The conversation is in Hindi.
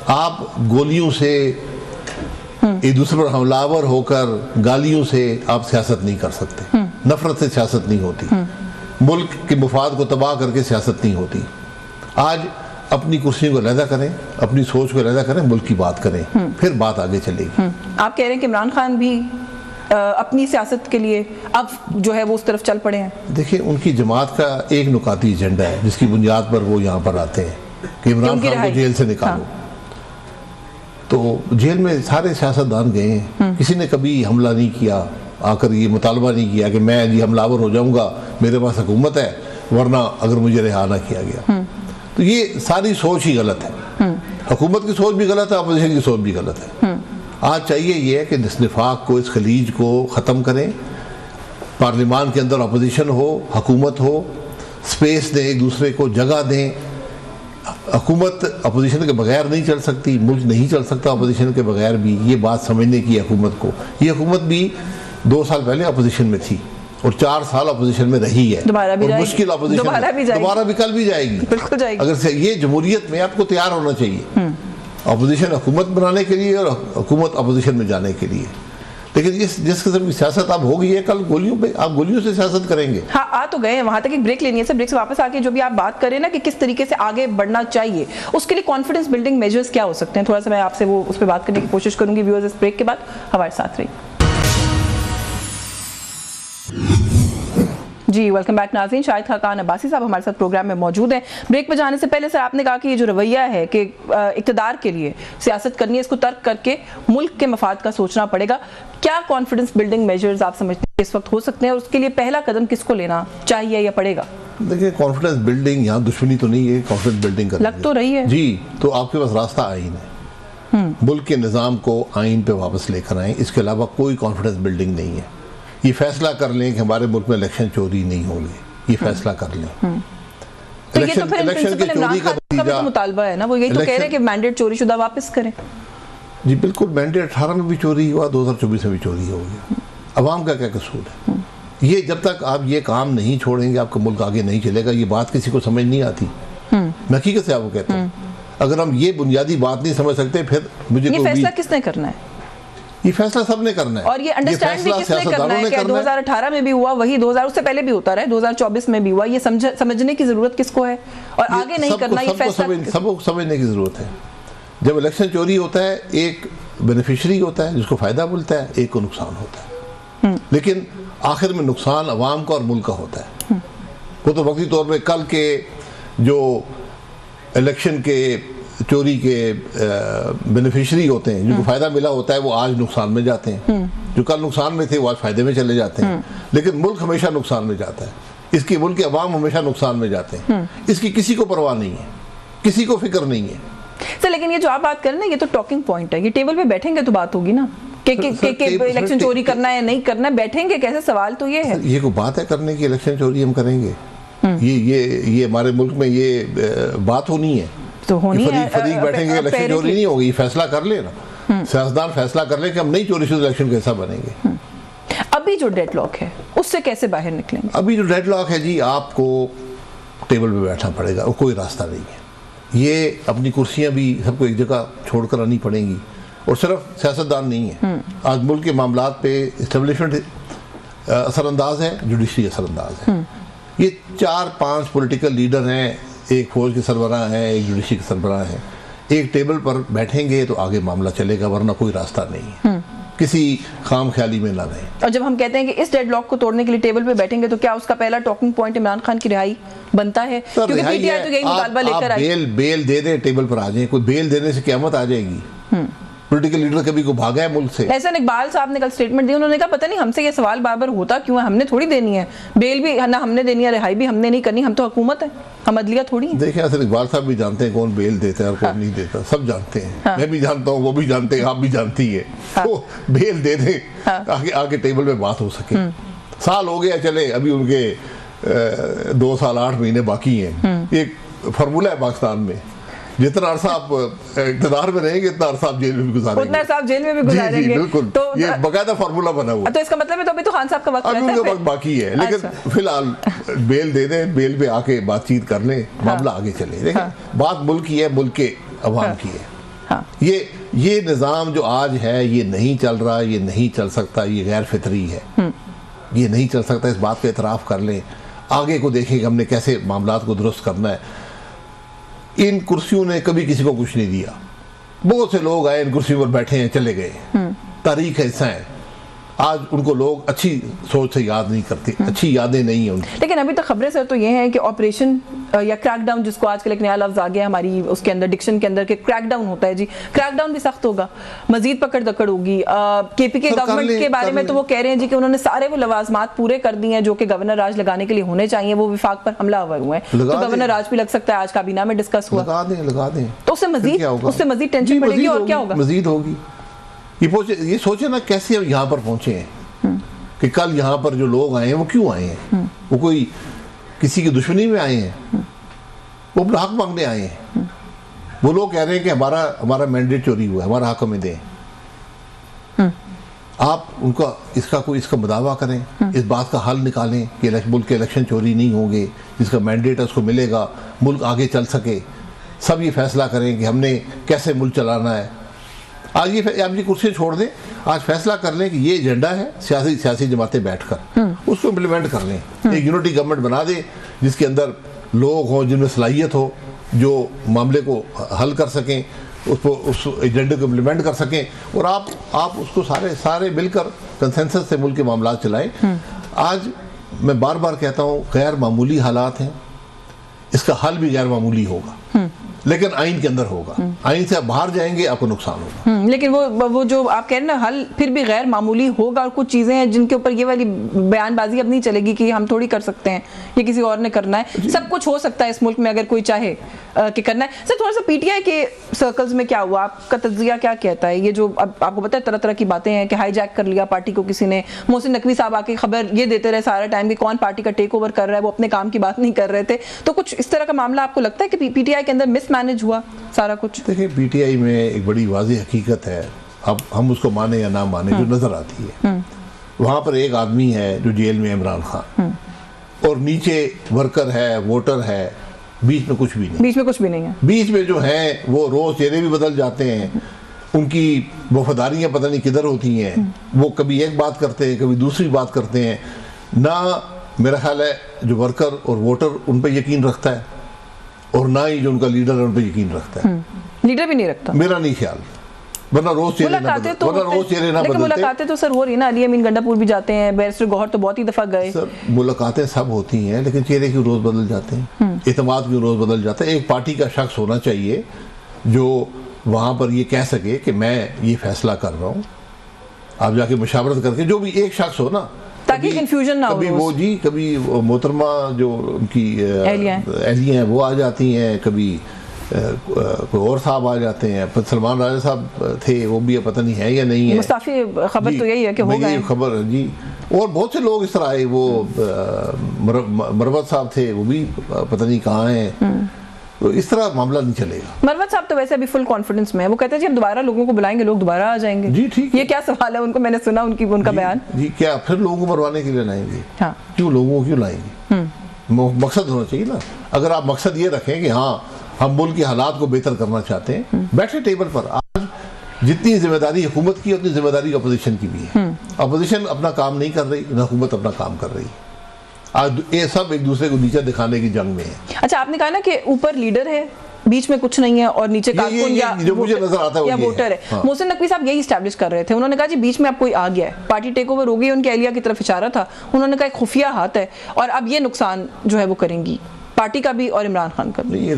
आप गोलियों से एक दूसरे पर हमलावर होकर गालियों से आप सियासत नहीं कर सकते। नफरत से सियासत नहीं होती। मुल्क के मुफाद को तबाह करके सियासत नहीं होती। आज अपनी कुर्सी को अलहदा करें, अपनी सोच को अलहदा करें, मुल्क की बात करें, फिर बात आगे चलेगी। आप कह रहे हैं कि इमरान खान भी अपनी सियासत के लिए अब जो है वो उस तरफ चल पड़े हैं। देखिए, उनकी जमात का एक नुकाती एजेंडा है जिसकी बुनियाद पर वो यहाँ पर आते हैं कि इमरान खान को जेल से निकालो। तो जेल में सारे सियासतदान गए हैं, किसी ने कभी हमला नहीं किया, आकर ये मुतालबा नहीं किया कि मैं जी हमलावर हो जाऊंगा, मेरे पास हुकूमत है, वरना अगर मुझे रिहा ना किया गया। तो ये सारी सोच ही गलत है। हुकूमत की सोच भी गलत है, अपोजिशन की सोच भी गलत है। आज चाहिए ये है कि इस निफाक को, इस खलीज को ख़त्म करें। पार्लियामान के अंदर अपोजिशन हो, हुकूमत हो, स्पेस दें, एक दूसरे को जगह दें। हुकूमत अपोजिशन के बगैर नहीं चल सकती, मुल्क नहीं चल सकता अपोजिशन के बगैर भी। ये बात समझने की हुकूमत को। ये हुकूमत भी 2 साल पहले अपोजिशन में थी और 4 साल अपोजिशन में रही है, दोबारा भी और मुश्किल अपोजिशन दोबारा भी कल भी जाएगी, बिल्कुल जाएगी। अगर से ये जमहूरियत में आपको तैयार होना चाहिए, अपोजिशन हुकूमत बनाने के लिए और हुकूमत अपोजिशन में जाने के लिए। लेकिन जिस किस्म की सियासत अब हो गई है, कल गोलियों पे आप गोलियों से सियासत करेंगे। हाँ, आ तो गए हैं वहां तक। एक ब्रेक लेनी है सर, ब्रेक से वापस आके जो भी आप बात करें ना कि किस तरीके से आगे बढ़ना चाहिए, उसके लिए कॉन्फिडेंस बिल्डिंग मेजर्स क्या हो सकते हैं, थोड़ा सा मैं आपसे वो उस पर बात करने की कोशिश करूंगी। व्यूअर्स, इस ब्रेक के बाद हमारे साथ रहिए। जी, वेलकम बैक नाज़रीन। शाहिद खाकान अब्बासी साहब हमारे साथ प्रोग्राम में मौजूद हैं। ब्रेक पे जाने से पहले सर आपने कहा कि ये जो रवैया है कि इक़्तिदार के लिए सियासत करनी है, इसको तर्क करके मुल्क के मफाद का सोचना पड़ेगा। क्या कॉन्फिडेंस बिल्डिंग मेजर्स आप समझते हैं इस वक्त हो सकते हैं, और उसके लिए पहला कदम किसको लेना चाहिए या पड़ेगा? देखिए, कॉन्फिडेंस बिल्डिंग यहाँ दुश्मनी तो नहीं है, कॉन्फिडेंस बिल्डिंग करनी लग तो रही है जी। तो आपके पास रास्ता आईन है। मुल्क के निज़ाम को आईन पे वापस लेकर आए, इसके अलावा कोई कॉन्फिडेंस बिल्डिंग नहीं है। ये फैसला कर लें कि हमारे मुल्क में इलेक्शन चोरी नहीं होंगे, ये फैसला कर लें। इलेक्शन की चोरी का नतीजा मुतालबा है ना, वो यही तो कह रहे हैं कि मैंडेट चोरी शुदा वापस करें। जी बिल्कुल, मैंडेट 18 में भी चोरी हुआ, 2024 में भी चोरी हो गया। अवाम का क्या कसूर है? ये जब तक आप ये काम नहीं छोड़ेंगे, आपका मुल्क आगे नहीं चलेगा। ये बात किसी को समझ नहीं आती। मैं हकीकत से आपको कहता हूँ, अगर हम ये बुनियादी बात नहीं समझ सकते, फिर मुझे ये फैसला किसने करना है? ये फैसला सबने करना है, और ये अंडरस्टैंड भी किसने करना है कि 2018 में भी हुआ, वही 2000 उससे पहले भी होता रहा है, 2024 में भी हुआ। ये समझने की जरूरत किसको है, और आगे नहीं करना ये फैसला सबको समझने की जरूरत है। जब इलेक्शन चोरी होता है, एक बेनिफिशियरी होता है जिसको फायदा मिलता है, एक को नुकसान होता है, लेकिन आखिर में नुकसान अवाम का और मुल्क का होता है। वो तो वक्ती तौर पर कल के जो इलेक्शन के चोरी के बेनिफिशियरी होते हैं, जिनको फायदा मिला होता है, वो आज नुकसान में जाते हैं। जो कल नुकसान में थे वो आज फायदे में चले जाते हैं। लेकिन मुल्क हमेशा नुकसान में जाता है, इसके मुल्क के अवाम हमेशा नुकसान में जाते हैं। इसकी किसी को परवाह नहीं है, किसी को फिक्र नहीं है सर। लेकिन ये जो आप बात करें ना, ये तो टॉकिंग पॉइंट है। ये टेबल पे बैठेंगे तो बात होगी ना कि इलेक्शन चोरी करना है नहीं करना है, बैठेंगे कैसे? सवाल तो ये है। ये कोई बात है करने की इलेक्शन चोरी हम करेंगे? ये हमारे मुल्क में ये बात होनी है तो होनी है। फरीक बैठेंगे, इलेक्शन चोरी नहीं होगी। फैसला कर ले ना, सियासतदान फैसला कर ले कि हम नहीं चोरी शुदा इलेक्शन कैसा बनेंगे। अभी जो डेडलॉक है उससे कैसे बाहर निकलेंगे? अभी जो डेडलॉक है जी, आपको टेबल पे बैठना पड़ेगा और कोई रास्ता नहीं है। ये अपनी कुर्सियां भी सबको एक जगह छोड़कर आनी पड़ेंगी, और सिर्फ सियासतदान नहीं है। आज मुल्क के मामलात पे इस्टेब्लिशमेंट असरअंदाज है, जुडिशरी असरअंदाज है। ये 4-5 पॉलिटिकल लीडर हैं, एक फौज के सरबराह हैं, एक जुडिशरी के सरबराह हैं। एक टेबल पर बैठेंगे तो आगे मामला चलेगा, वरना कोई रास्ता नहीं है। किसी खाम ख्याली में ना रहें। और जब हम कहते हैं कि इस डेडलॉक को तोड़ने के लिए टेबल पे बैठेंगे, तो क्या उसका पहला टॉकिंग पॉइंट इमरान खान की रिहाई बनता है? क्योंकि पीटीआई तो यही मुतालबा लेकर आई। बेल दे दे, टेबल पर आ जाए। कोई बेल देने से क़यामत आ जाएगी? पॉलिटिकल लीडर कभी को भागा है मुल्क से? ऐसा इकबाल साहब ने कल स्टेटमेंट दी, उन्होंने कहा पता नहीं हमसे ये सवाल बार बार होता क्यों है, हमने थोड़ी देनी है बेल भी, ना हमने देनी है, रिहाई भी हमने नहीं करनी, हम तो हुकूमत है, हम अदलिया थोड़ी है। देखिए, असल इकबाल साहब भी जानते हैं कौन बेल देता है और कौन नहीं देता, सब जानते हैं। मैं भी जानता हूँ, वो भी जानते हैं, आप भी जानती है। तो बेल दे दे, आगे टेबल पे बात हो सके। साल हो गया चले, अभी उनके 2 साल 8 महीने बाकी हैं। एक फार्मूला है पाकिस्तान में, जितना अरसा आप इक़्तिदार में रहेंगे, इतना अरसा आप जेल में भी गुजारेंगे, उतना अरसा आप जेल में भी गुजारेंगे। बिल्कुल, तो ये बकायदा फार्मूला बना हुआ है। तो इसका मतलब है तो अभी तो खान साहब का वक्त अभी वक्त बाकी है, लेकिन फिलहाल बेल दे दे, बेल पे आके बातचीत कर ले, मामला आगे चले। देखिए, बात मुल्क की है, मुल्क के अवाम की है। हाँ। ये निज़ाम जो आज है ये नहीं चल रहा, ये नहीं चल सकता, ये गैर फितरी है, ये नहीं चल सकता। इस बात का एतराफ़ कर लें, आगे को देखें कि हमने कैसे मामलात को दुरुस्त करना है। इन कुर्सियों ने कभी किसी को कुछ नहीं दिया। बहुत से लोग आए इन कुर्सियों पर बैठे हैं, चले गए। तारीख ऐसा है, आज उनको लोग अच्छी सोच से याद नहीं करते, अच्छी यादें नहीं है उनकी। लेकिन अभी तक खबरें सर तो ये हैं कि ऑपरेशन या क्रैकडाउन, जिसको आजकल एक नया लफ्ज आ गया हमारी उसके अंदर डिक्शन के अंदर, कि क्रैकडाउन होता है जी, क्रैकडाउन भी सख्त होगा, मजीद पकड़ दकड़ होगी। केपीके गवर्नमेंट के बारे में तो वो कह रहे हैं जी कि उन्होंने सारे वो लवाजमात पूरे कर दिए हैं जो कि गवर्नर राज लगाने के लिए होने चाहिए, वो विफाक पर हमलावर हुए हैं। तो गवर्नर राज भी लग सकता है, आज काबीना में डिस्कस हुआ। लगा दें तो उससे मजीद टेंशन बढ़ेगी और क्या होगा? मजीद होगी। ये सोचे ना कैसे हम यहाँ पर पहुंचे हैं, कि कल यहाँ पर जो लोग आए हैं वो क्यों आए हैं? वो कोई किसी की दुश्मनी में आए हैं? वो अपना हक मांगने आए हैं। वो लोग कह रहे हैं कि हमारा मैंडेट चोरी हुआ है, हमारा हक हमें दें। आप उनका इसका मुदावा करें, इस बात का हल निकालें कि मुल्क के इलेक्शन चोरी नहीं होंगे, जिसका मैंडेट है उसको मिलेगा, मुल्क आगे चल सके। सब ये फैसला करें कि हमने कैसे मुल्क चलाना है। आज आप ये कुर्सी छोड़ दें, आज फैसला कर लें कि ये एजेंडा है, सियासी जमातें बैठकर उसको इम्प्लीमेंट कर लें। एक यूनिटी गवर्नमेंट बना दें जिसके अंदर लोग हों, जिनमें सलाहियत हो, जो मामले को हल कर सकें, उस एजेंडे को इम्प्लीमेंट कर सकें, और आप उसको सारे मिलकर कंसेंसस से मुल्क के मामला चलाएं। आज मैं बार बार कहता हूँ, गैर मामूली हालात हैं, इसका हल भी गैर मामूली होगा, लेकिन आइन के अंदर होगा। आइन से आप बाहर जाएंगे, आपको नुकसान होगा। लेकिन वो जो आप कह रहे हैं ना, हल फिर भी गैर मामूली होगा, और कुछ चीजें हैं जिनके ऊपर ये वाली बयानबाजी अब नहीं चलेगी कि हम थोड़ी कर सकते हैं, ये किसी और ने करना है। सब कुछ हो सकता है इस मुल्क में अगर कोई चाहे कि करना है। सर, थोड़ा सा पीटीआई के सर्कल्स में क्या हुआ, आपका तज्जिया क्या कहता है? ये जो अब आपको पता है तरह तरह की बातें हैं कि हाईजैक कर लिया पार्टी को किसी ने। मोहसिन नकवी साहब आके खबर ये देते रहे सारा टाइम कि कौन पार्टी का टेक ओवर कर रहा है, वो अपने काम की बात नहीं कर रहे थे। तो कुछ इस तरह का मामला आपको लगता है कि पीटीआई के अंदर मिसमैनेज हुआ सारा कुछ? देखिए, पीटीआई में एक बड़ी वाज़ेह हकीकत है, अब हम उसको माने या ना माने, जो नजर आती है। वहां पर एक आदमी है जो जेल में, इमरान खान, और नीचे वर्कर है, वोटर है, बीच में कुछ भी नहीं। बीच में जो है वो रोज चेहरे भी बदल जाते हैं, उनकी वफादारियां पता नहीं किधर होती हैं। वो कभी एक बात करते हैं, कभी दूसरी बात करते हैं। ना मेरा ख्याल है जो वर्कर और वोटर उन पर यकीन रखता है, और ना ही जो उनका लीडर है उन पर यकीन रखता है। लीडर भी नहीं रखता, मेरा नहीं ख्याल। वरना रोज चेहरे ना बदलते। मुलाकातें तो सर हो रही है ना, अली अमीन गंडापुर भी जाते हैं, बैरिस्टर गौहर तो बहुत ही दफा गए। सर, मुलाकातें सब होती हैं, लेकिन चेहरे क्यों रोज बदल जाते हैं? एतमाद क्यों रोज बदल जाता है? एक पार्टी का शख्स होना चाहिए जो वहां पर ये कह सके कि मैं ये फैसला कर रहा हूँ। आप जाके मुशावरत करके, जो भी एक शख्स हो ना, ताकि कंफ्यूजन ना हो। कभी मोहतरमा जो उनकी एहलियां हैं वो आ जाती हैं, कभी कोई और साहब आ जाते हैं। सलमान राजा साहब थे, वो भी पता नहीं है या नहीं है। मुस्ताफी खबर तो यही है कि हो गए खबर जी। और बहुत से लोग इस तरह आए। वो मरवत साहब थे, वो भी पता नहीं कहाँ हैं। तो इस तरह मामला नहीं चलेगा। मरवत साहब तो वैसे अभी फुल कॉन्फिडेंस में है, वो कहते हैं जी हम दोबारा लोगों को बुलाएंगे, लोग दोबारा आ जाएंगे। जी ठीक है। ये क्या सवाल है उनको, मैंने सुना उनका बयान। जी, क्या फिर लोगों को मरवाने के लिए लाएंगे? हाँ। क्यों लोगों को क्यों लाएंगे? मकसद होना चाहिए ना। अगर आप मकसद ये रखें कि हाँ हम मुल्क के हालात को बेहतर करना चाहते हैं, बैठे टेबल पर। आज जितनी जिम्मेदारी हुकूमत की, उतनी जिम्मेदारी अपोजिशन की भी है। अपोजिशन अपना काम नहीं कर रही, न हुकूमत अपना काम कर रही। आज ये सब एक दूसरे को नीचे दिखाने की जंग में है। अच्छा, आपने कहा ना कि ऊपर लीडर है, बीच में कुछ नहीं है, और नीचे कारकुन या जो मुझे नजर आता है या वोटर है। हाँ। मोहसिन नकवी साहब यही एस्टैब्लिश कर रहे थे। उन्होंने कहा जी बीच में अब कोई आ गया है, पार्टी टेक ओवर हो गई, उनके एहलिया की तरफ इशारा था। उन्होंने कहा एक खुफिया हाथ है, और अब ये नुकसान जो है वो करेंगी पार्टी का भी और इमरान खान का भी।